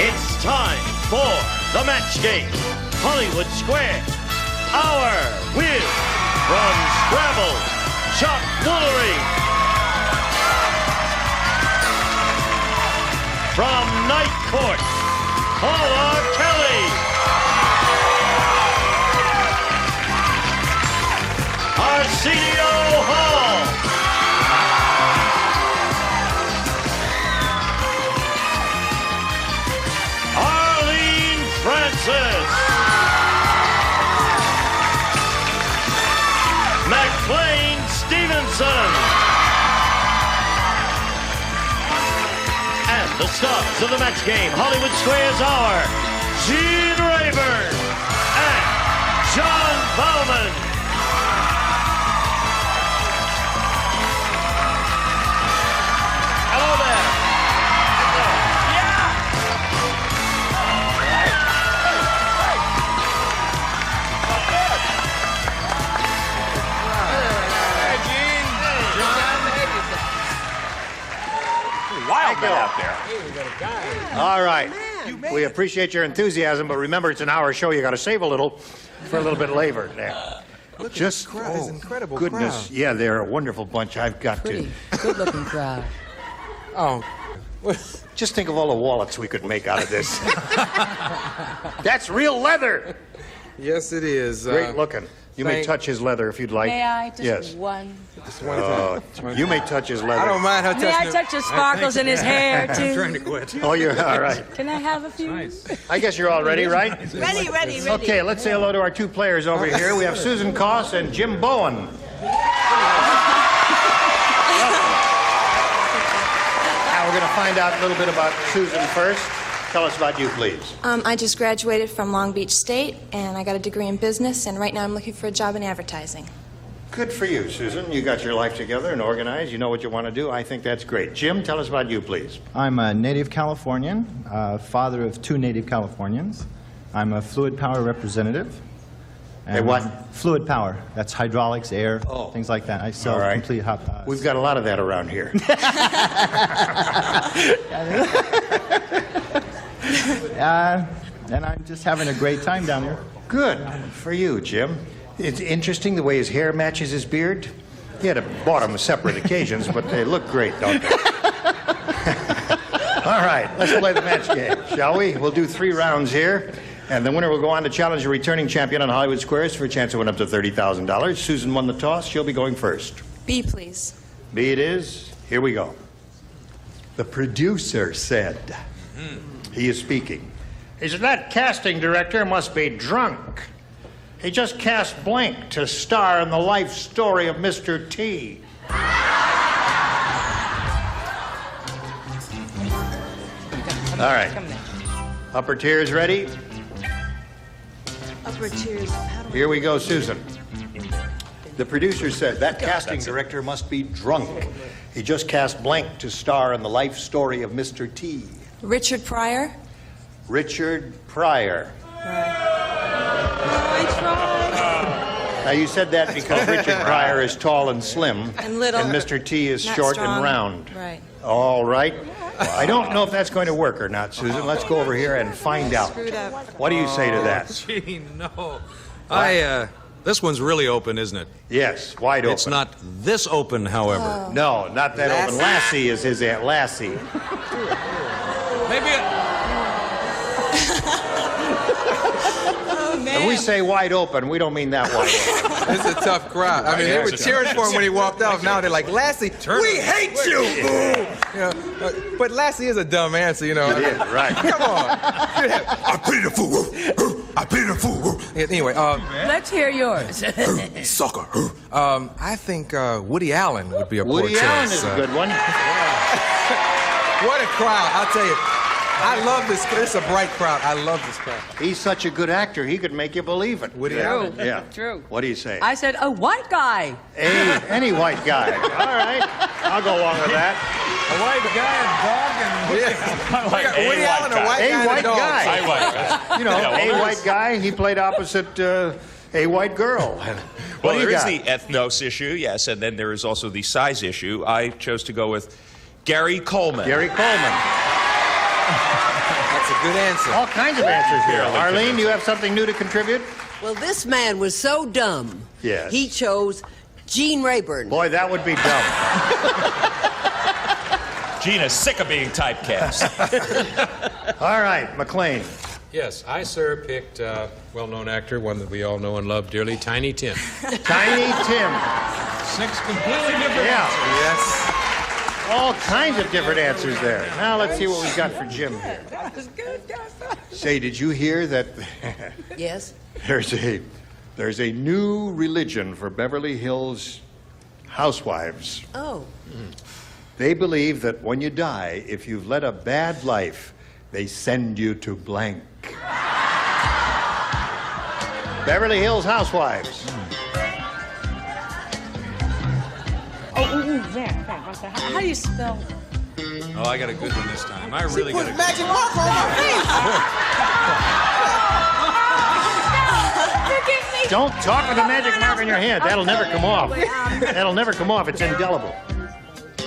It's time for the match game. Hollywood Square. Our win from Scrabble. Chuck Woolery. From Night Court. Paula Kelly. Arsenio Hall. Arlene Francis. McLean Stevenson. And the stars of the match game, Hollywood Square's Hour, Gene Rayburn and John Bowman. Hello there. Wild man out there. All right. We appreciate your enthusiasm, but remember, it's an hour show. You got to save a little for a little bit later. There. Look Just at the crowd. It's an incredible goodness. crowd. Yeah, they're a wonderful bunch. I've got Pretty good-looking crowd. Oh. to. Just think of all the wallets we could make out of this. That's real leather. Yes, it is. Great looking. You may touch his leather if you'd like. May I? Just yes. one. Just one time. You may touch his leather. I don't mind her touching May I it. touch the sparkles in his hair, too? I'm trying to quit. Oh, you're all right. Can I have a few? I guess you're all ready, right? Ready. Okay, let's say hello to our two players over here. We have Susan Koss and Jim Bowen. Now we're going to find out a little bit about Susan first. Tell us about you, please. I just graduated from Long Beach State, and I got a degree in business, and right now I'm looking for a job in advertising. Good for you, Susan. You got your life together and organized. You know what you want to do. I think that's great. Jim, tell us about you, please. I'm a native Californian, father of 2 native Californians. I'm a fluid power representative. A what? Fluid power. That's hydraulics, air, things like that. I sell complete hot power. We've got a lot of that around here. And I'm just having a great time down here. Good for you, Jim. It's interesting the way his hair matches his beard. He had to bought them separate occasions, but they look great, don't they? All right, let's play the match game, shall we? We'll do 3 rounds here, and the winner will go on to challenge a returning champion on Hollywood Squares for a chance to win up to $30,000. Susan won the toss. She'll be going first. B, please. B it is. Here we go. The producer said, he is speaking. He said, that casting director must be drunk. He just cast blank to star in the life story of Mr. T. All right. Upper tiers ready? Upper tiers. Here we go, Susan. The producer said, that casting director must be drunk. He just cast blank to star in the life story of Mr. T. Richard Pryor. Richard Pryor. I tried. Now, you said that because Richard Pryor is tall and slim. And little. And Mr. T is Not short strong. and round. Right. All right. I don't know if that's going to work or not, Susan. Let's go over here and find out. Screwed up. What do you say to that? Gee, no. This one's really open, isn't it? Yes, wide open. It's not this open, however. No, not that open. Lassie is his Aunt Lassie. Maybe When we say wide open, we don't mean that wide open. it's a tough crowd. I mean, they were cheering for him when he walked off. Now they're like, Lassie, we hate you! You know, but Lassie is a dumb answer, you know. It is, right. Come on. I pity the fool. I pity the fool. Anyway, Let's hear yours. sucker. I think Woody Allen would be a poor Woody choice. Allen is a good one. What a crowd, I'll tell you. I love this. It's a bright crowd. I love this crowd. He's such a good actor, he could make you believe it. Woody Allen. Yeah. True. What do you say? I said a white guy. Any white guy. All right. I'll go along with that. A white guy, a dog, and Woody Allen, a white guy, A white and a dog. guy. You know, a white guy. He played opposite a white girl. Well, there is the ethnos issue, yes, and then there is also the size issue. I chose to go with Gary Coleman. Gary Coleman. That's a good answer. All kinds of answers here. Arlene, do you have something new to contribute? Well, this man was so dumb. Yes. He chose Gene Rayburn. Boy, that would be dumb. Gina's sick of being typecast. All right, McLean. Yes, I, sir, picked well-known actor, one that we all know and love dearly, Tiny Tim. Tiny Tim. 6 completely different Yeah. Yes. All kinds of different answers there. Now let's see what we've got for Jim here. Say, did you hear that Yes? there's a new religion for Beverly Hills housewives? Oh. They believe that when you die, if you've led a bad life, they send you to blank. Beverly Hills housewives. There. How do you spell? Oh, I got a good one this time. I really got a good Magic mark on your face. Don't talk with a magic mark on your hand. That'll never come off. That'll never come off. It's indelible.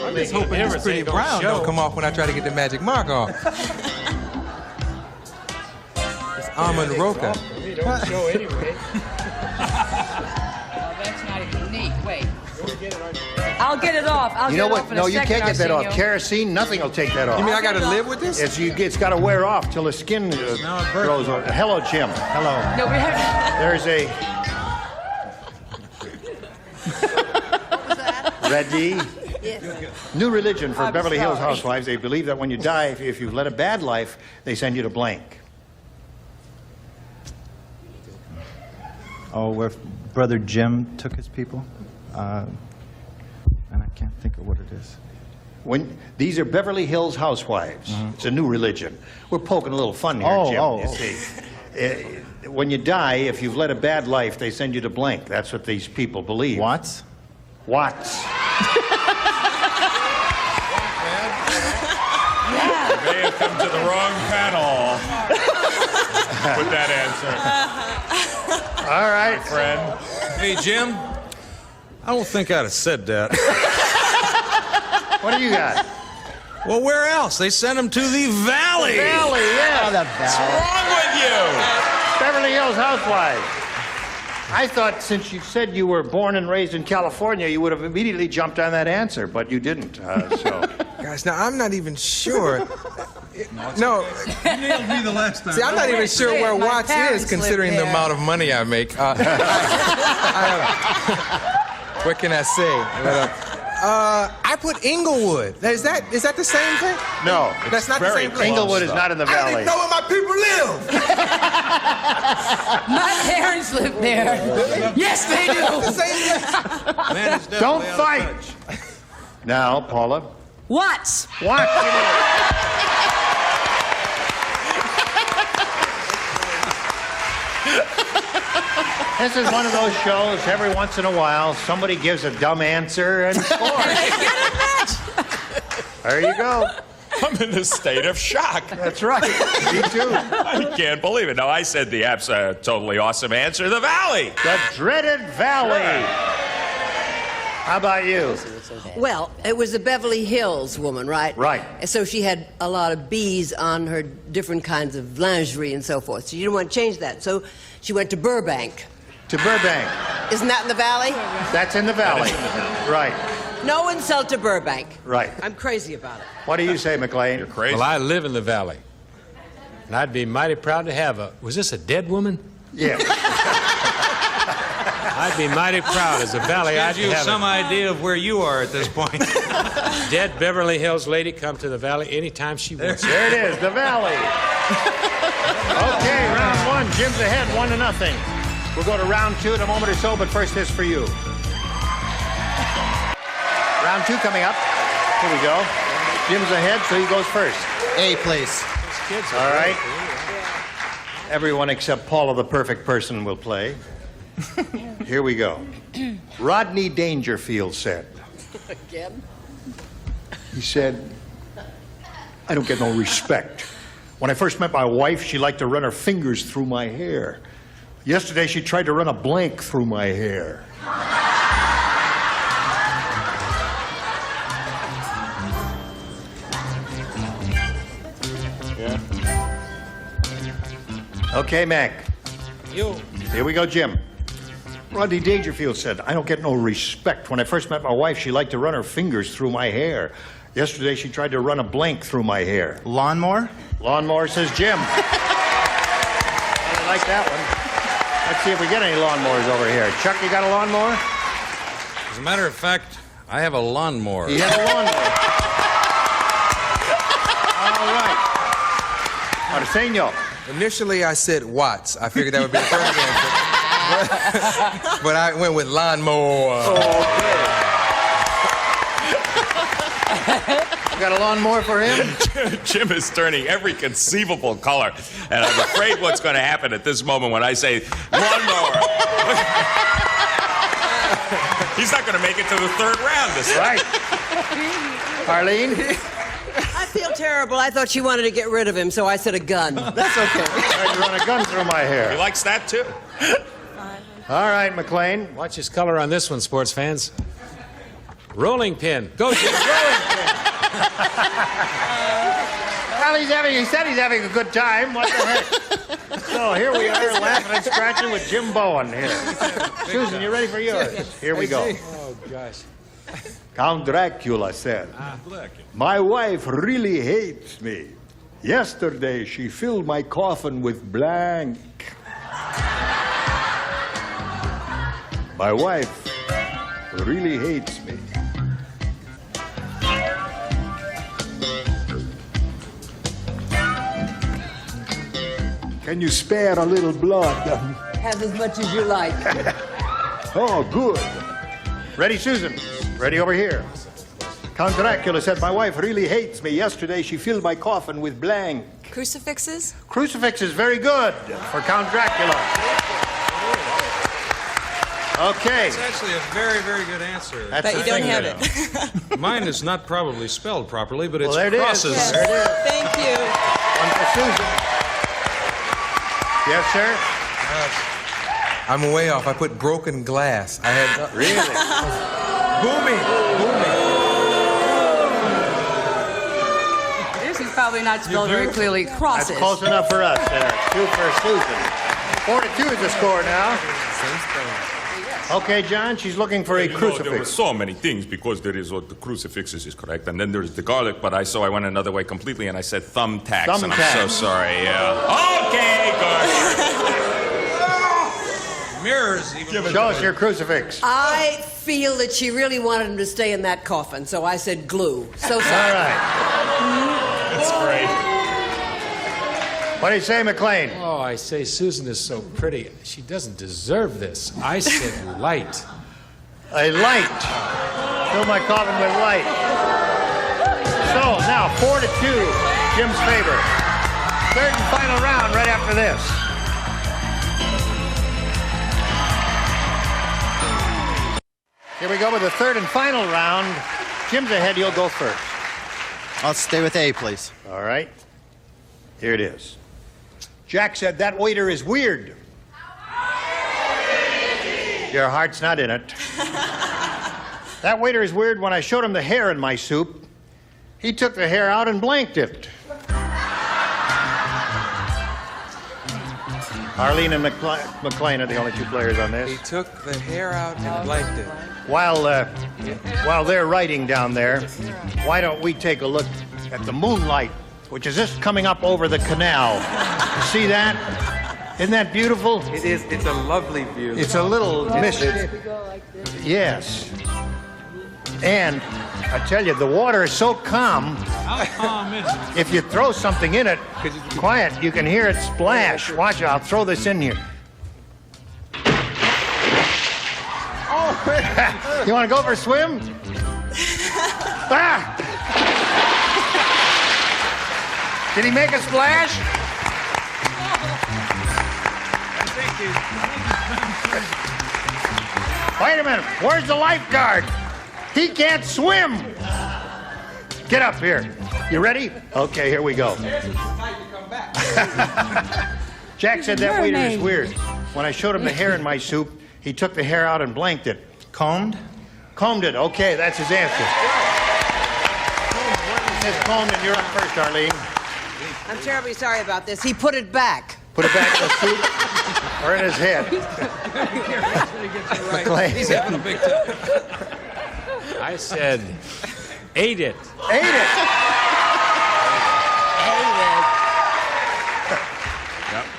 I'm just hoping this pretty brown don't come off when I try to get the magic mark off. It's almond roca. They don't show anyway. That's not even neat. Wait. I'll get it off. You know what? No, you can't get that off. Kerosene, nothing will take that off. You mean I got to live with this? It's got to wear off till the skin grows on. Hello, Jim. Hello. No, we have. There's a. Ready? Yes. New religion for I'm Beverly Hills sorry. housewives. They believe that when you die, if you've led a bad life, they send you to blank. Oh, where Brother Jim took his people? And I can't think of what it is. These are Beverly Hills housewives. It's a new religion. We're poking a little fun here, Jim. You see. When you die, if you've led a bad life, they send you to blank. That's what these people believe. Watts? Watts. You may have come to the wrong panel with that answer. All right. Friend. Hey, Jim, I don't think I'd have said that. What do you got? Well, where else? They sent him to the Valley. Valley, yeah. What's wrong with you? Beverly Hills housewives. I thought since you said you were born and raised in California, you would have immediately jumped on that answer, but you didn't. Gosh, now I'm not even sure. No. You nailed me the last time. See, I'm not even sure where My Watts is, parents considering live the there. amount of money I make. What can I say? I put Inglewood. Is that the same thing? No. That's not the same place. Inglewood is not in the I valley. didn't know where my people live. My parents live there. Yes, they The do. same place. Man, it's definitely Don't out of fight. touch. Now, Paula. Watts. Watch it is. This is one of those shows, every once in a while, somebody gives a dumb answer and scores. There you go. I'm in a state of shock. That's right. Me too. I can't believe it. No, I said the totally awesome answer, the Valley. The dreaded Valley. How about you? Well, it was a Beverly Hills woman, right? Right. And so she had a lot of bees on her different kinds of lingerie and so forth. So you didn't want to change that. So she went to Burbank. To Burbank. Isn't that in the Valley? That's in the Valley. Right. No insult to Burbank. Right. I'm crazy about it. What do you say, McLean? You're crazy. Well, I live in the Valley. And I'd be mighty proud to have a... Was this a dead woman? Yeah. I'd be mighty proud as a Valley. I'd Gives you have some idea of where you are at this point. a dead Beverly Hills lady come to the Valley anytime she wants. There it is, the Valley. Okay, round one. Jim's ahead, 1-0. We'll go to round two in a moment or so, but first this for you. Round two coming up. Here we go. Jim's ahead, so he goes first. A, please. All right. Everyone except Paula, the perfect person, will play. Here we go. Rodney Dangerfield said. Again? He said, I don't get no respect. When I first met my wife, she liked to run her fingers through my hair. Yesterday, she tried to run a blank through my hair. Okay, Mac. You. Here we go, Jim. Rodney Dangerfield said, I don't get no respect. When I first met my wife, she liked to run her fingers through my hair. Yesterday, she tried to run a blank through my hair. Lawnmower? Lawnmower, says Jim. I like that one. Let's see if we get any lawnmowers over here. Chuck, you got a lawnmower? As a matter of fact, I have a lawnmower. He has a lawnmower. All right. Arsenio. Initially, I said watts. I figured that would be the third answer. But I went with lawnmower. You got a lawnmower for him? Jim is turning every conceivable color, and I'm afraid what's going to happen at this moment when I say lawnmower. He's not going to make it to the third round this time. Right. Arlene? I feel terrible. I thought she wanted to get rid of him, so I said a gun. That's okay. Tried to run a gun through my hair. He likes that, too. All right, McLean. Watch his color on this one, sports fans. Rolling pin. Go, Jim. Rolling pin. Well, he said he's having a good time. What the heck? So here we are laughing and scratching with Jim Bowen here. Susan, you ready for yours? Here we go. Oh, gosh. Count Dracula said, my wife really hates me. Yesterday, she filled my coffin with blank. My wife really hates me. Can you spare a little blood? Have as much as you like. Oh, good. Ready, Susan? Ready over here. Count Dracula said, my wife really hates me. Yesterday, she filled my coffin with blank. Crucifixes? Crucifix is very good for Count Dracula. Okay. It's actually a very, very good answer. That's But the you don't thing have there. it. Mine is not probably spelled properly, but it's Well, there it is. crosses. There it is. Thank you. One for Susan. Yes, sir? I'm way off. I put broken glass. I had Really? booming. This is probably not spelled very clearly. That's Crosses. close enough for us. 2 for Susan. 4-2 is the score now. Okay, John, she's looking for a There were crucifix. so many things because there is what the crucifixes is correct, and then there's the garlic. But I went another way completely, and I said thumbtacks, and I'm so Thumbtacks. sorry. Yeah. Okay, good. Mirrors even. Show us your crucifix. I feel that she really wanted him to stay in that coffin, so I said glue. So All sorry. right. That's great. What do you say, McLean? Oh, I say Susan is so pretty. She doesn't deserve this. I said light. A light. Fill my coffin with light. So, now 4-2, Jim's favor. Third and final round right after this. Here we go with the third and final round. Jim's ahead, you'll go first. I'll stay with A, please. All right. Here it is. Jack said, that waiter is weird. Your heart's not in it. That waiter is weird. When I showed him the hair in my soup, he took the hair out and blanked it. Arlene and McLean are the only 2 players on this. He took the hair out and blanked it. While they're writing down there, why don't we take a look at the moonlight, which is just coming up over the canal. You see that? Isn't that beautiful? It is. It's a lovely view. It's a little misty. Yes. And I tell you, the water is so calm. How calm is it? If you throw something in it, quiet, you can hear it splash. Watch it. I'll throw this in here. You want to go for a swim? Ah! Did he make a splash? Wait a minute. Where's the lifeguard? He can't swim. Get up here. You ready? Okay, here we go. Jack said that waiter is weird. When I showed him the hair in my soup, he took the hair out and blanked it. Combed? Combed it. Okay, that's his answer. He says combed, and you're up first, Arlene. I'm terribly sorry about this. He put it back. Put it back in the soup or in his head. McLean. He's having a big time. I said, ate it. Ate it.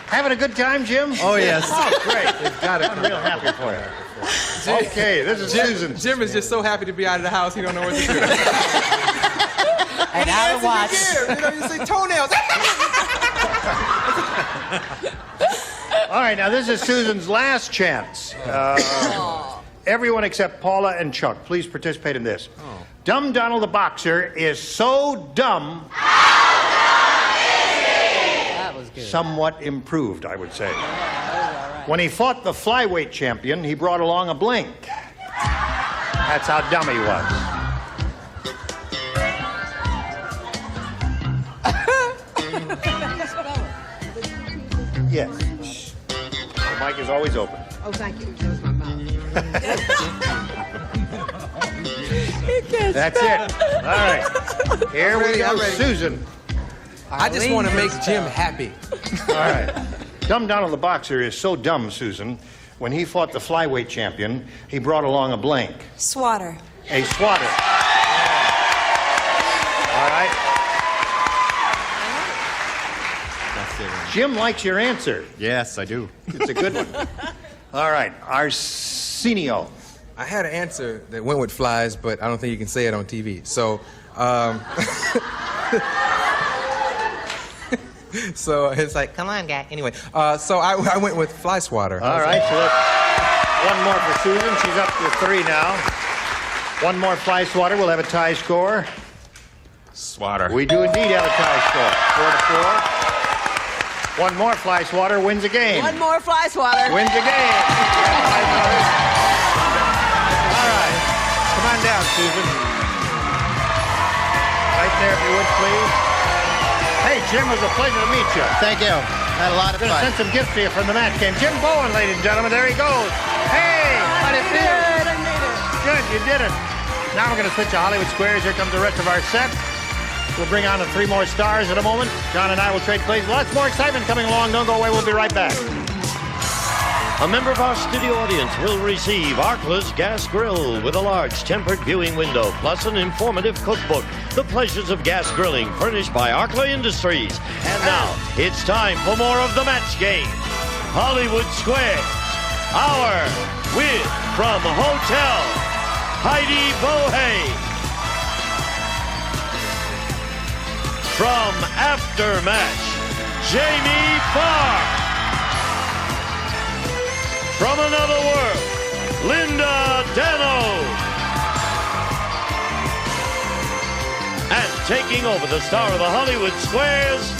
Having a good time, Jim? Oh, yes. Oh, great. I'm real happy for you. Okay, this is Susan. Jim is just so happy to be out of the house, he don't know what to do. And I watch. You see toenails. All right, now this is Susan's last chance. Everyone except Paula and Chuck, please participate in this. Dumb Donald the boxer is so dumb. That was good. Somewhat improved, I would say. When he fought the flyweight champion, he brought along a blink. That's how dumb he was. Yes. The mic is always open. Oh, thank you. That was my mouth. That's it. All right. Here we go, I'm ready. Susan. I just want to make Jim happy. All right. Dumb Donald the boxer is so dumb, Susan. When he fought the flyweight champion, he brought along a blank. Swatter. A swatter. All right. Jim likes your answer. Yes, I do. It's a good one. All right. Arsenio. I had an answer that went with flies, but I don't think you can say it on TV. So, so it's like, come on, guy. Anyway, so I went with fly swatter. All right. So that's one more for Susan. She's up to 3 now. One more fly swatter. We'll have a tie score. Swatter. We do indeed have a tie score. 4-4. One more fly swatter wins a game. One more fly swatter. Wins a game. All right. Come on down, Susan. Right there, if you would, please. Hey, Jim, it was a pleasure to meet you. Thank you. Had a lot of I'm going to fun. send some gifts to you from the match game. Jim Bowen, ladies and gentlemen. There he goes. Hey, how do you feel? Good, I made it. Good, you did it. Now we're going to switch to Hollywood Squares. Here comes the rest of our set. We'll bring on the 3 more stars in a moment. John and I will trade plays. Lots more excitement coming along. Don't go away. We'll be right back. A member of our studio audience will receive Arkla's Gas Grill with a large tempered viewing window, plus an informative cookbook, The Pleasures of Gas Grilling, furnished by Arkla Industries. And now, it's time for more of the match game. Hollywood Squares. Our win from Hotel Heidi Bohay. From Aftermatch, Jamie Farr. From another world, Linda Dano. And taking over the star of the Hollywood Squares,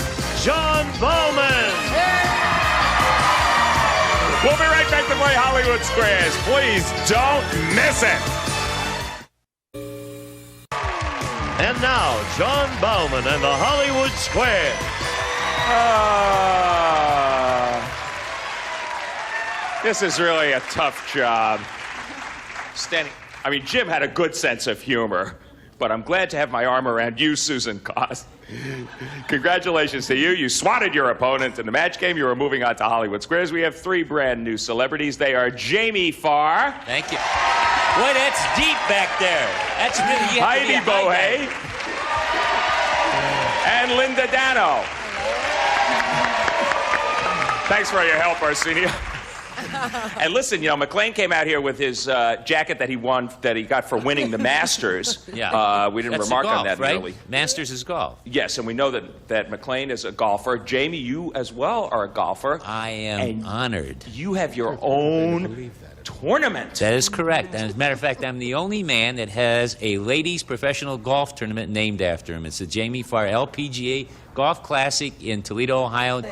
John Bowman. We'll be right back to play Hollywood Squares. Please don't miss it. And now, John Bowman and the Hollywood Squares. This is really a tough job. I mean, Jim had a good sense of humor, but I'm glad to have my arm around you, Susan Cost. Congratulations to you. You swatted your opponent in the match game. You are moving on to Hollywood Squares. We have 3 brand new celebrities. They are Jamie Farr. Thank you. Boy, that's deep back there. That's really... Heidi Bohay. And Linda Dano. Thanks for your help, Arsenio. And listen, you know, McLean came out here with his jacket that he won, that he got for winning the Masters. Yeah. We didn't That's remark golf, on that right? early. Masters is golf. Yes, and we know that McLean is a golfer. Jamie, you as well are a golfer. I am honored. You have your own tournament. That is correct. And as a matter of fact, I'm the only man that has a ladies' professional golf tournament named after him. It's the Jamie Farr LPGA Golf Classic in Toledo, Ohio.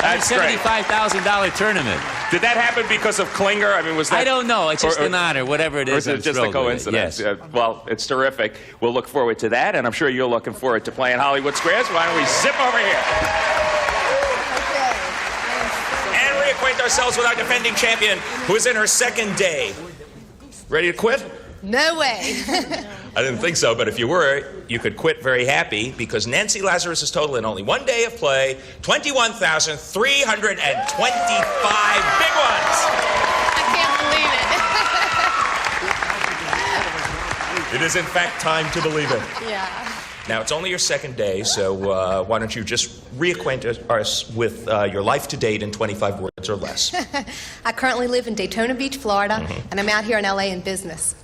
That's great. $75,000 tournament. Did that happen because of Klinger? I mean, was that... I don't know. It's just an honor, whatever it is. Or is it just a coincidence? Yes. Well, it's terrific. We'll look forward to that, and I'm sure you're looking forward to playing Hollywood Squares. Why don't we zip over here? And reacquaint ourselves with our defending champion, who is in her 2nd day. Ready to quit? No way. I didn't think so, but if you were, you could quit very happy because Nancy Lazarus' total in only one day of play, 21,325 big ones. I can't believe It is, in fact, time to believe it. it. Yeah. Now, it's only your second day, so why don't you just reacquaint us with your life to date in 25 words or less. I currently live in Daytona Beach, Florida, and I'm out here in LA in business.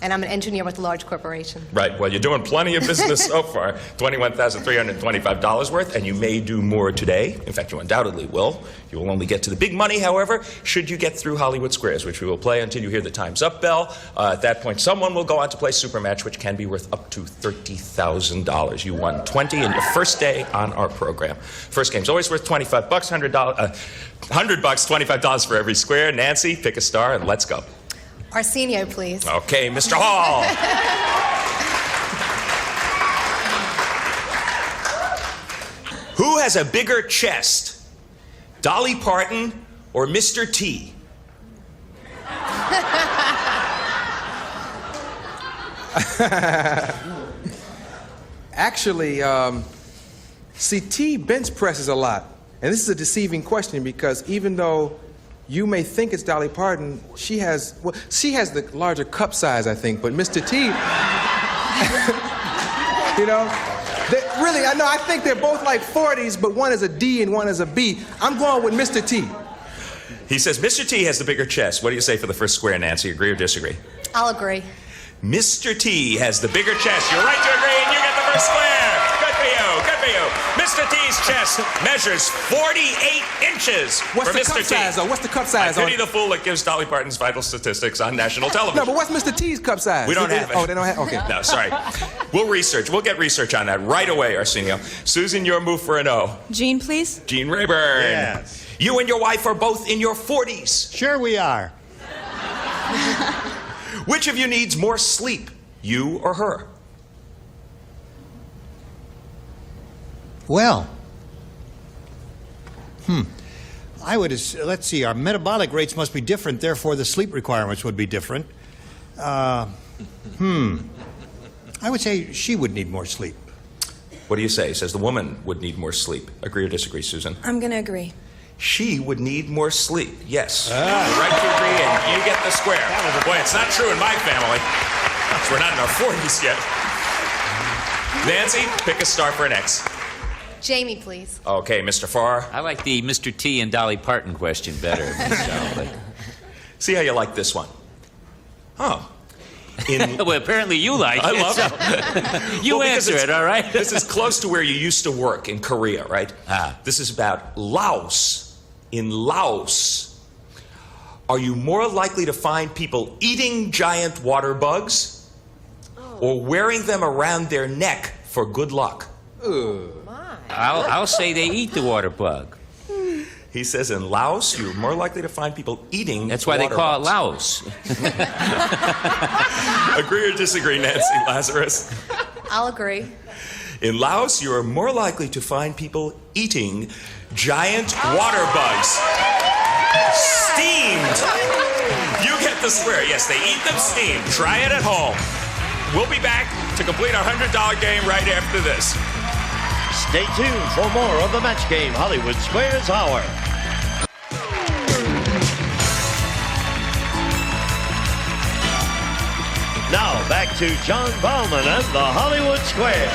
And I'm an engineer with a large corporation. Right, well, you're doing plenty of business so far. $21,325 worth, and you may do more today. In fact, you undoubtedly will. You will only get to the big money, however, should you get through Hollywood Squares, which we will play until you hear the Time's Up bell. At that point, someone will go on to play Supermatch, which can be worth up to $30,000. You won 20 in your first day on our program. First game's always worth $25, $100, $25 for every square. Nancy, pick a star, and let's go. Arsenio, please. Okay, Mr. Hall. Who has a bigger chest, Dolly Parton or Mr. T? Actually, see, T bench presses a lot. And this is a deceiving question because even though you may think it's Dolly Parton, she has the larger cup size, I think, but Mr. T, you know, really, I think they're both like 40s, but one is a D and one is a B. I'm going with Mr. T. He says Mr. T has the bigger chest. What do you say for the first square, Nancy? Agree or disagree? I'll agree. Mr. T has the bigger chest. You're right to agree, and you get the first square. Good for you. Good for you. Mr. T's chest measures 48 inches. What's for the Mr. cup size, though? What's the cup size? I pity the fool that gives Dolly Parton's vital statistics on national television. No, but what's Mr. T's cup size? We don't have it. Oh, they don't have. Okay. No, sorry. We'll research. We'll get research on that right away, Arsenio. Susan, your move for an O. Jean, please. Jean Rayburn. Yes. You and your wife are both in your 40s. Sure we are. Which of you needs more sleep, you or her? Well, let's see, our metabolic rates must be different, therefore the sleep requirements would be different. I would say she would need more sleep. What do you say? He says the woman would need more sleep. Agree or disagree, Susan? I'm going to agree. She would need more sleep. Yes. You're right to agree, and you get the square. Boy, it's not true in my family. We're not in our 40s yet. Nancy, pick a star for an X. Jamie, please. Okay, Mr. Farr. I like the Mr. T and Dolly Parton question better. See how you like this one. Oh. Well, apparently you like it. I love so it. You answer it, all right? This is close to where you used to work in Korea, right? This is about Laos. In Laos, are you more likely to find people eating giant water bugs or wearing them around their neck for good luck? I'll say they eat the water bug. He says in Laos, you're more likely to find people eating That's why they call it Laos. Agree or disagree, Nancy Lazarus? I'll agree. In Laos, you are more likely to find people eating giant water bugs. Steamed. You get the square. Yes, they eat them steamed. Try it at home. We'll be back to complete our $100 game right after this. Stay tuned for more of the Match Game Hollywood Squares Hour. Now back to John Bauman and the Hollywood Square.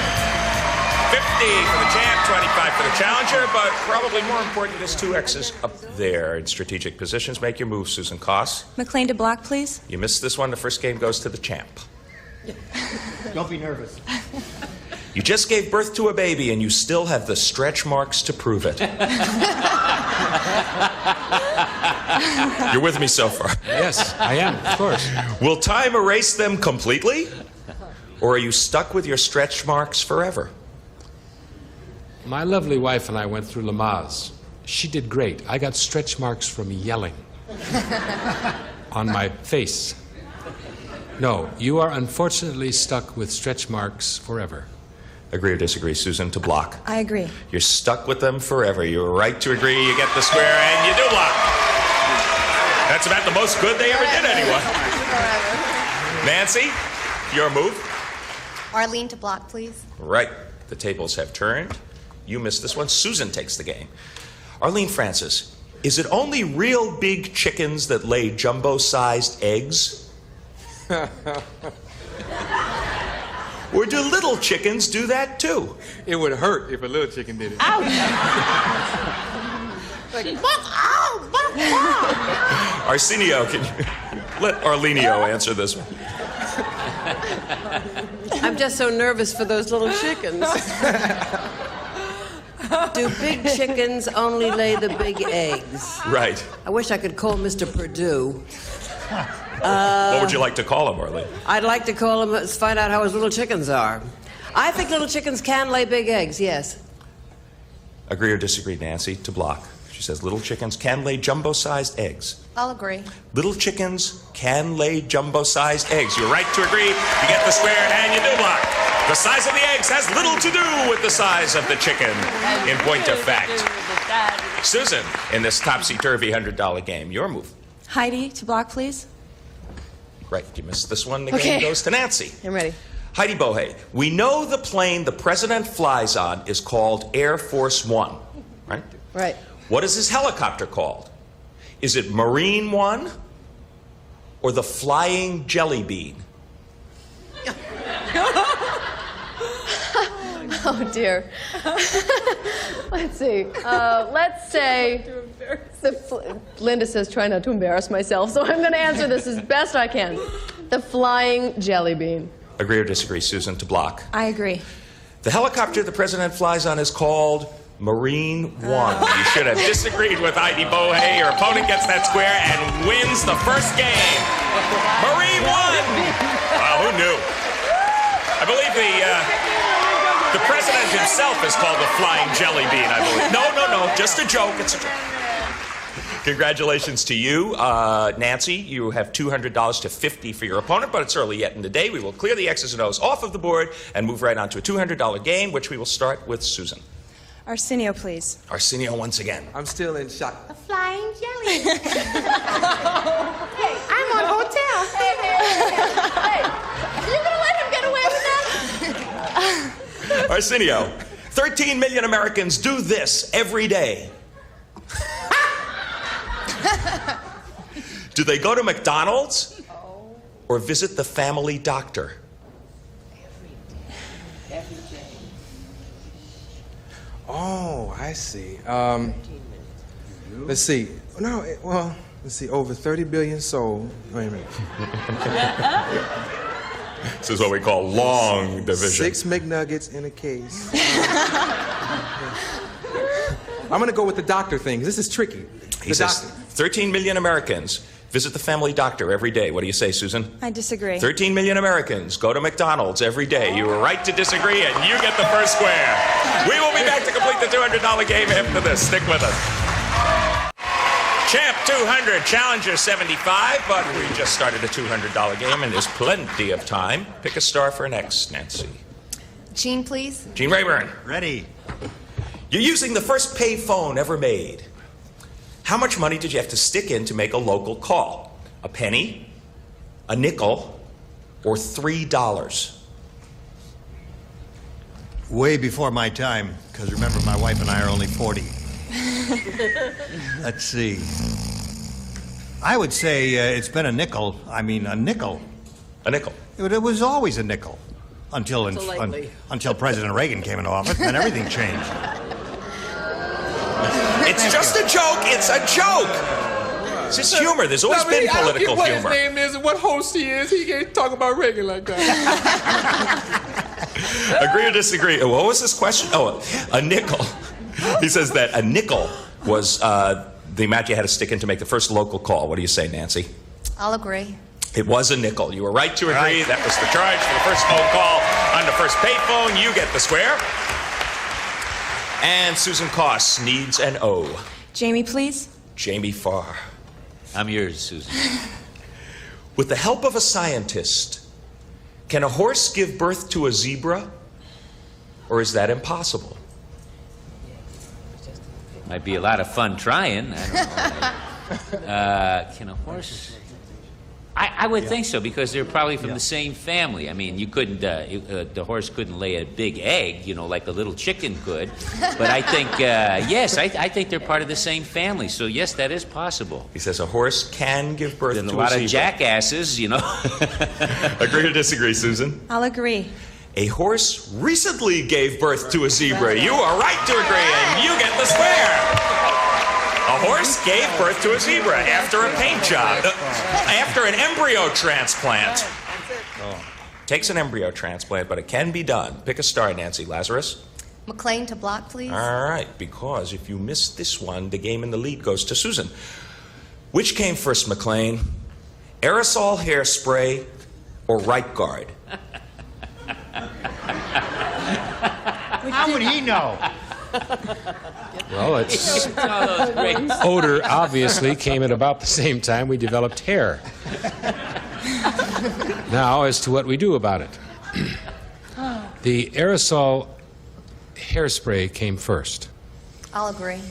50 for the champ, 25 for the challenger, but probably more important is 2 X's up there in strategic positions. Make your move, Susan Koss. McLean to block, please. You missed this one. The first game goes to the champ. Don't be nervous. You just gave birth to a baby and you still have the stretch marks to prove it. You're with me so far? Yes, I am, of course. Will time erase them completely? Or are you stuck with your stretch marks forever? My lovely wife and I went through Lamaze. She did great. I got stretch marks from yelling on my face. No, you are unfortunately stuck with stretch marks forever. Agree or disagree, Susan, to block? I agree. You're stuck with them forever. You're right to agree. You get the square and you do block. That's about the most good they ever did anyway. Nancy, your move? Arlene to block, please. Right. The tables have turned. You missed this one. Susan takes the game. Arlene Francis, is it only real big chickens that lay jumbo-sized eggs? Or do little chickens do that too? It would hurt if a little chicken did it. Arsenio, can you let Arlenio answer this one? I'm just so nervous for those little chickens. Do big chickens only lay the big eggs? Right. I wish I could call Mr. Perdue. What would you like to call him, Arlene? I'd like to call him, find out how his little chickens are. I think little chickens can lay big eggs, yes. Agree or disagree, Nancy, to block. She says little chickens can lay jumbo-sized eggs. I'll agree. Little chickens can lay jumbo-sized eggs. You're right to agree. You get the square and you do block. The size of the eggs has little to do with the size of the chicken, in point of fact. Susan, in this topsy-turvy $100 game, your move. Heidi to block, please. Right, you missed this one. The Okay. game goes to Nancy. I'm ready. Heidi Bohay, we know the plane the president flies on is called Air Force One, right? Right. What is his helicopter called? Is it Marine One or the Flying Jelly Bean? Oh, dear. Let's see. Let's say... Linda says try not to embarrass myself, so I'm going to answer this as best I can. The Flying Jelly Bean. Agree or disagree, Susan, to block? I agree. The helicopter the president flies on is called Marine One. You should have disagreed with Heidi Bohay. Your opponent gets that square and wins the first game. Marine One! Well, who knew? I believe the president himself is called the Flying Jelly Bean, I believe. No, just a joke. It's a joke. Congratulations to you. Nancy, you have $200 to $50 for your opponent, but it's early yet in the day. We will clear the X's and O's off of the board and move right on to a $200 game, which we will start with Susan. Arsenio, please. Arsenio once again. I'm still in shock. A flying jelly. Hey, I'm on hotel. Hey, you gonna let him get away with that? Arsenio, 13 million Americans do this every day. Do they go to McDonald's or visit the family doctor? Every day. Oh, I see. Let's see. No, well, let's see. Over 30 billion sold. Wait a minute. This is what we call long division. 6 McNuggets in a case. I'm going to go with the doctor thing. This is tricky. He says 13 million Americans visit the family doctor every day. What do you say, Susan? I disagree. 13 million Americans go to McDonald's every day. You were right to disagree, and you get the first square. We will be back to complete the $200 game after this. Stick with us. Champ 200, Challenger 75, but we just started a $200 game, and there's plenty of time. Pick a star for next, Nancy. Gene, please. Gene Rayburn. Ready. You're using the first pay phone ever made. How much money did you have to stick in to make a local call? A penny, a nickel, or $3? Way before my time, because remember, my wife and I are only 40. Let's see. I would say it's been a nickel. I mean, a nickel. A nickel. It was always a nickel until President Reagan came into office, and then everything changed. It's just a joke. It's a joke. It's just humor. There's always been political what humor. His name is and what host he is. He can't talk about Reagan like that. Agree or disagree? What was this question? Oh, a nickel. He says that a nickel was the amount you had to stick in to make the first local call. What do you say, Nancy? I'll agree. It was a nickel. You were right to agree. That was the charge for the first phone call on the first payphone. You get the square. And Susan Koss needs an O. Jamie, please. Jamie Farr. I'm yours, Susan. With the help of a scientist, can a horse give birth to a zebra? Or is that impossible? Might be a lot of fun trying. I don't know. Can a horse... I would think so, because they're probably from the same family. I mean, you couldn't, the horse couldn't lay a big egg, like a little chicken could. But I think, yes, I think they're part of the same family. So, yes, that is possible. He says a horse can give birth to a zebra. A lot of jackasses, Agree or disagree, Susan? I'll agree. A horse recently gave birth to a zebra. You are right to agree, and you get the square. A horse gave birth to a zebra after a paint job, after an embryo transplant. Takes an embryo transplant, but it can be done. Pick a star, Nancy. Lazarus? McLean to block, please. All right, because if you miss this one, the game in the lead goes to Susan. Which came first, McLean? Aerosol hairspray or right guard? How would he know? Well, it's odor obviously came at about the same time we developed hair. Now, as to what we do about it. The aerosol hairspray came first. I'll agree.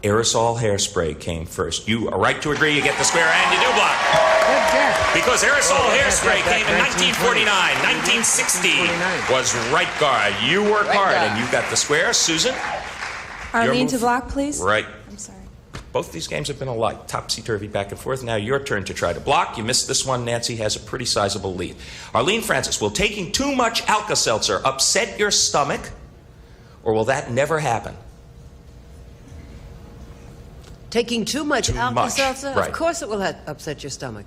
Aerosol hairspray came first. You are right to agree. You get the square, and you do block. Because aerosol hairspray came in 1949. 1960 was right guard. You work hard, and you got the square. Susan? Arlene to block, please. Right. I'm sorry. Both these games have been alike. Topsy-turvy back and forth. Now your turn to try to block. You missed this one. Nancy has a pretty sizable lead. Arlene Francis, will taking too much Alka-Seltzer upset your stomach, or will that never happen? Taking too much Alka-Seltzer? Right. Of course it will upset your stomach.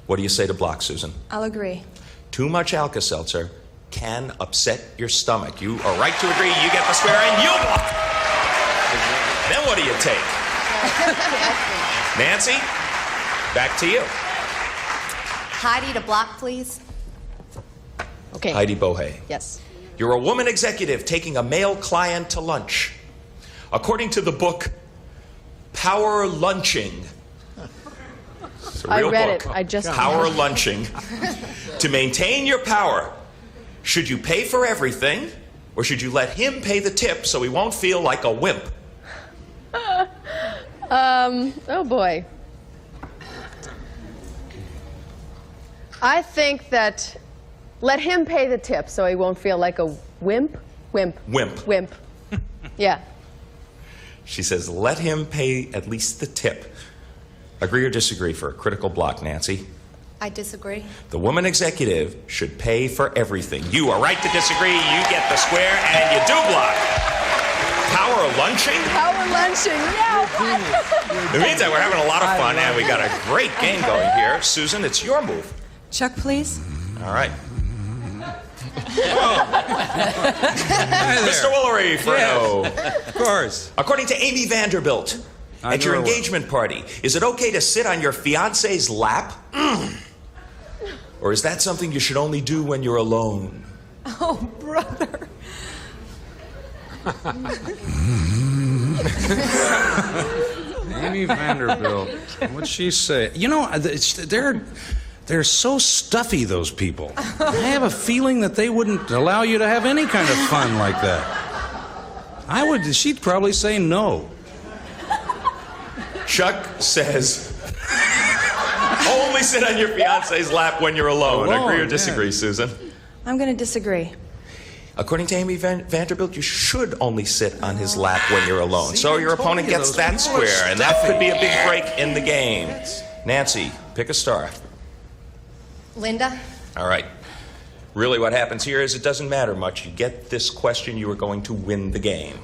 What do you say to block, Susan? I'll agree. Too much Alka-Seltzer can upset your stomach. You are right to agree. You get the square, and you block. Then what do you take? Nancy, back to you. Heidi to block, please. Okay. Heidi Bohay. Yes. You're a woman executive taking a male client to lunch. According to the book, Power Lunching. It's a real I read book. it. I just Power Lunching. To maintain your power, should you pay for everything, or should you let him pay the tip so he won't feel like a wimp? Oh boy. I think that let him pay the tip so he won't feel like a wimp. Wimp. Yeah. She says, let him pay at least the tip. Agree or disagree for a critical block, Nancy? I disagree. The woman executive should pay for everything. You are right to disagree. You get the square, and you do block. Power lunching? Power lunching, yeah. In the meantime, we're having a lot of fun, and we got a great game going here. Susan, it's your move. Chuck, please. All right. Mr. Woolery for no. Of course. According to Amy Vanderbilt, at your engagement party, is it okay to sit on your fiance's lap? Or is that something you should only do when you're alone? Oh, brother. Amy Vanderbilt. What'd she say? They're so stuffy, those people. I have a feeling that they wouldn't allow you to have any kind of fun like that. She'd probably say no. Chuck says, only sit on your fiance's lap when you're alone. Agree or disagree, Susan? I'm going to disagree. According to Amy Vanderbilt, you should only sit on his lap when you're alone. So your opponent gets that square, and that could be a big break in the game. Nancy, pick a star. Linda? All right. Really, what happens here is it doesn't matter much. You get this question, you are going to win the game.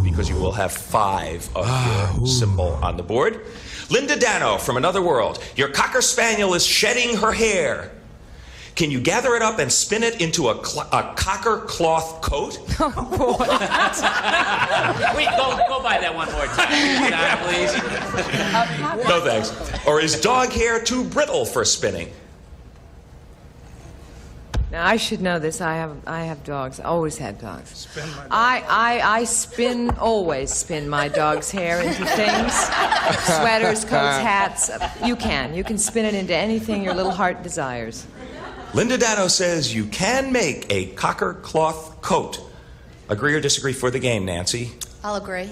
Because you will have 5 of your symbol on the board. Linda Dano from Another World. Your Cocker Spaniel is shedding her hair. Can you gather it up and spin it into a cocker cloth coat? Wait, go by that one more time, please. No thanks. Or is dog hair too brittle for spinning? Now, I should know this. I have dogs. Always had dogs. I always spin my dog's hair into things. Sweaters, coats, hats. You can spin it into anything your little heart desires. Linda Dano says you can make a cocker cloth coat. Agree or disagree for the game, Nancy? I'll agree.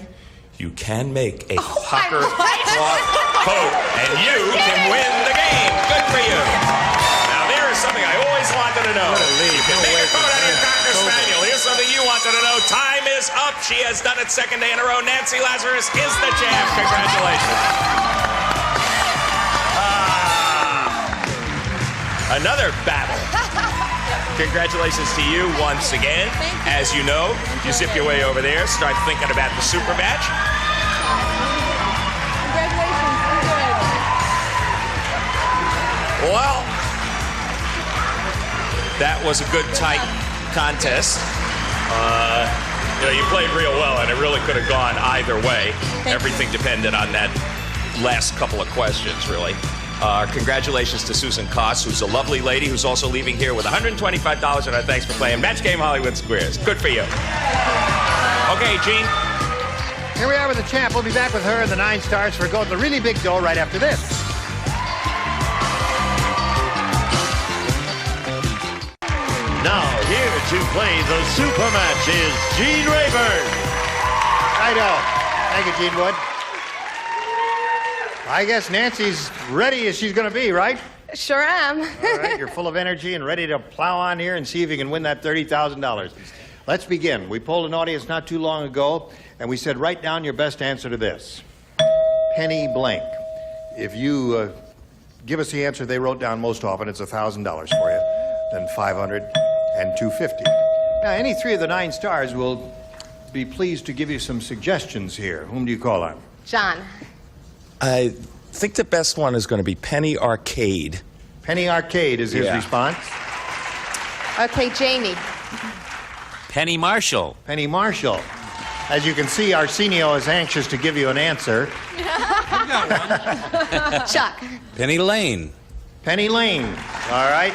You can make a cocker cloth coat, and you can win the game. Good for you. Now, there is something I always wanted to know. You can make a coat out of your Cocker Spaniel. Here's something you wanted to know. Time is up. She has done it second day in a row. Nancy Lazarus is the champ. Congratulations. Another battle. Congratulations to you once again. As you know, you zip your way over there, start thinking about the super match. Congratulations. You're good. Well, that was a good, tight contest. You played real well, and it really could have gone either way. Everything depended on that last couple of questions, really. Congratulations to Susan Koss, who's a lovely lady who's also leaving here with $125, and our thanks for playing Match Game Hollywood Squares. Good for you. Okay, Gene. Here we are with the champ. We'll be back with her and the 9 stars for Go to the Really Big Dough right after this. Now, here to play the super match is Gene Rayburn. Righto. Thank you, Gene Wood. I guess Nancy's ready as she's going to be, right? Sure am. All right, you're full of energy and ready to plow on here and see if you can win that $30,000. Let's begin. We polled an audience not too long ago, and we said, write down your best answer to this. Penny blank. If you give us the answer they wrote down most often, it's $1,000 for you, then $500 and $250. Now, any 3 of the 9 stars will be pleased to give you some suggestions here. Whom do you call on? John. I think the best one is going to be Penny Arcade. Penny Arcade is his response. Okay, Jamie. Penny Marshall. Penny Marshall. As you can see, Arsenio is anxious to give you an answer. Chuck. Penny Lane. Penny Lane. All right.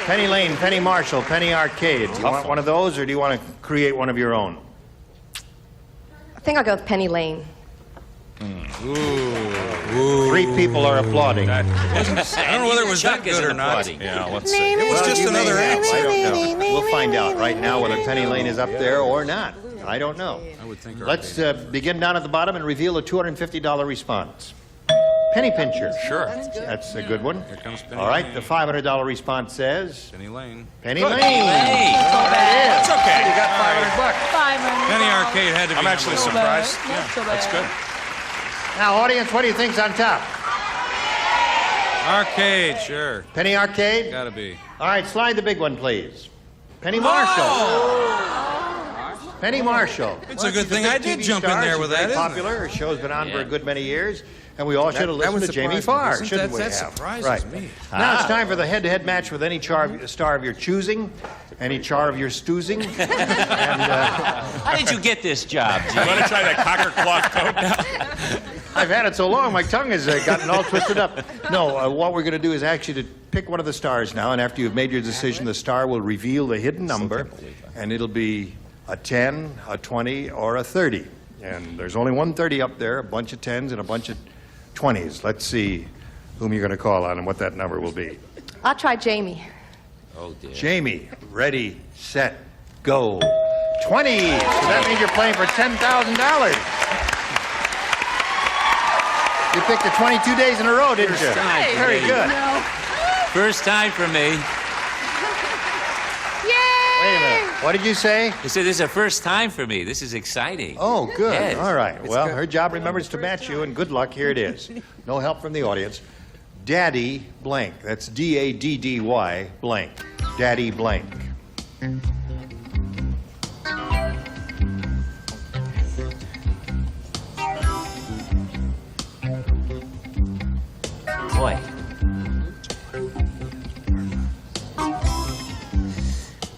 Penny Lane, Penny Marshall, Penny Arcade. Do you want one of those, or do you want to create one of your own? I think I'll go with Penny Lane. Ooh. 3 people are applauding. I don't know whether it was that good or not. Yeah, let's see. It was just another answer. I don't know. We'll find out right now whether Penny Lane is up there or not. I don't know. I would think. Let's begin down at the bottom and reveal a $250 response. Penny Pincher. Sure. That's a good one. Here comes Penny All right, Lane. the $500 response says... Penny Lane. Penny Lane. That's okay. You got $500. Penny Arcade had to be. I'm actually surprised. Yeah, that's good. Now, audience, what do you think's on top? Arcade, sure. Penny Arcade? Gotta be. All right, slide the big one, please. Penny Marshall. Penny Marshall. It's a good thing I did jump in there with that, Very isn't popular. Her show's been on for a Yeah. good many years, and we all should have listened to Jamie Farr, shouldn't we That have? surprises me. Now it's time for the head-to-head match with any star of your choosing, any char of your stoozing. And How did you get this job, Gene? You want to try that cocker cloth coat now? I've had it so long, my tongue has gotten all twisted up. No, what we're going to do is actually to pick one of the stars now, and after you've made your decision, the star will reveal the hidden number, and it'll be a 10, a 20, or a 30. And there's only one 30 up there, a bunch of 10s and a bunch of 20s. Let's see whom you're going to call on and what that number will be. I'll try Jamie. Oh, dear. Jamie, ready, set, go. 20. So that means you're playing for $10,000. You picked it 22 days in a row, didn't you? First time for Very me. good. First time for me. Yay! Wait a minute. What did you say? I said, this is a first time for me. This is exciting. Oh, good. Yes. All right. Well, her job, remember, is to match you, and good luck. Here it is. No help from the audience. Daddy blank. That's D-A-D-D-Y blank. Daddy blank. Boy.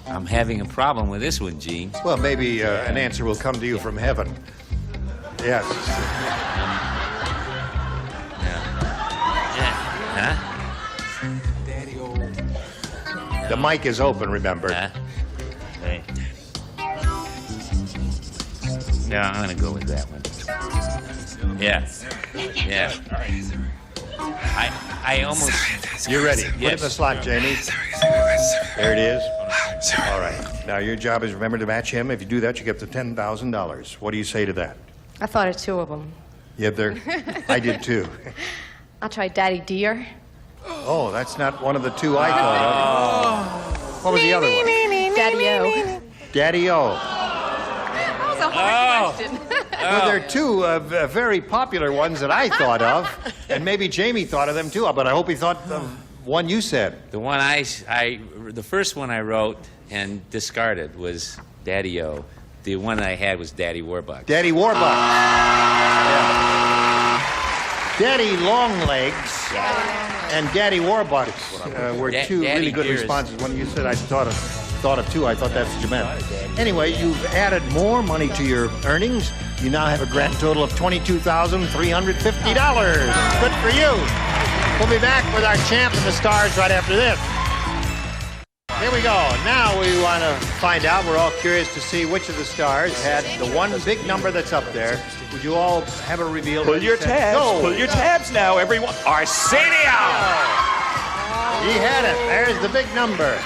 I'm having a problem with this one, Gene. Well, maybe an answer will come to you from heaven. Yes. Huh? The mic is open, remember. Huh? Hey. No, I'm going to go with that one. Yeah. Yeah. I almost... You're ready. Put it in Yes. the slot, Jamie. There it is. All right. Now, your job is, remember, to match him. If you do that, you get the $10,000. What do you say to that? I thought of 2 of them. Yeah, I did too. I'll try Daddy Deer. Oh, that's not one of the two I thought of. What was the other one? Daddy-O. Daddy-O. That was a hard question. Well, there are two very popular ones that I thought of, and maybe Jamie thought of them too, but I hope he thought of one you said. The one the first one I wrote and discarded was Daddy-O. The one I had was Daddy Warbucks. Daddy Warbucks. Yeah. Daddy Longlegs and Daddy Warbucks were two really good responses. When you said I thought of two, I thought that's what you meant. Anyway, you've added more money to your earnings. You now have a grand total of $22,350. Good for you. We'll be back with our champ and the stars right after this. Here we go. Now we want to find out. We're all curious to see which of the stars had the one big number that's up there. Would you all have a reveal? Pull your tabs. Go. Pull your tabs now, everyone. Arsenio! He had it. There's the big number.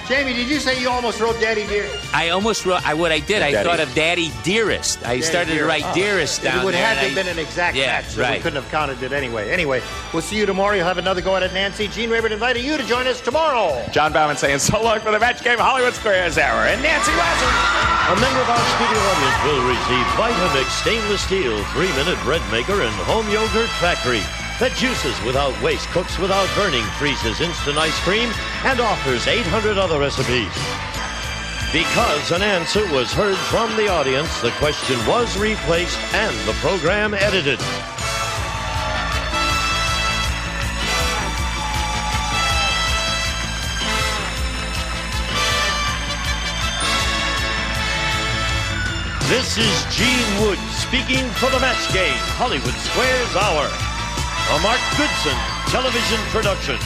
Jamie, did you say you almost wrote Daddy Dear? I almost wrote, what I did, I Daddy. thought of Daddy Dearest. I started to write Dearest down there. It would have to have been an exact match, so we couldn't have counted it anyway. Anyway, we'll see you tomorrow. You'll have another go at it, Nancy. Gene Rayburn inviting you to join us tomorrow. John Bauman saying so long for the match game Hollywood Squares Hour. And Nancy Lazarus. A member of our studio audience will receive Vitamix Stainless Steel 3-minute bread maker and home yogurt factory that juices without waste, cooks without burning, freezes instant ice cream, and offers 800 other recipes. Because an answer was heard from the audience, the question was replaced and the program edited. This is Gene Wood speaking for the match game, Hollywood Squares Hour. A Mark Goodson television production.